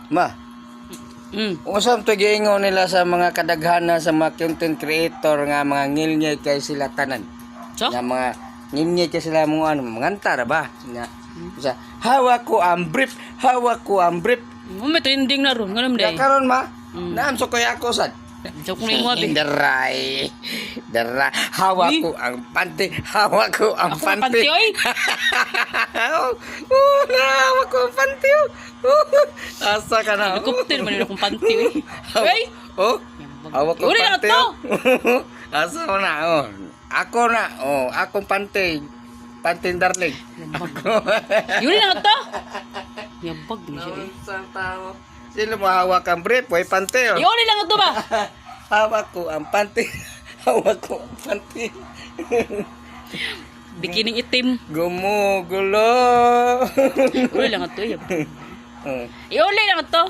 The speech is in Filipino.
Ma, usap to giingon nila sa mga kadaghana sa mga content creator nga mga ngilnyay kay sila tanan. So? Nga mga ngilnyay kay sila mga ano, manganta ra ba? Nga. Sa hawak ko ang brief, hawak ko ang brief. May trending na ron. Ganun Ya day. karon ma, naam so kaya ako sad. Joke na mo abi. Daray. Hawak ko ang panty, hawak ko ang Ako ang panty. panty, oy. Hawak ko ang panty. Asa ka na. Helicopter man yun akong panty. Oy. Oh, hawak ko Uri na panty. to. Asa mo na, oh. Ako na, oh, akong panty. Panty darling. Ako. Yun na to. Yabag din siya eh. Sa tao. Sino mo hawak ang brief, way panty. Oh. Yun lang to ba? Hawak ko ang panty. Hawak ko ang panty. Bikining itim. Gumugulo. Uli lang to. Yabag. Oh. Iuli lang to.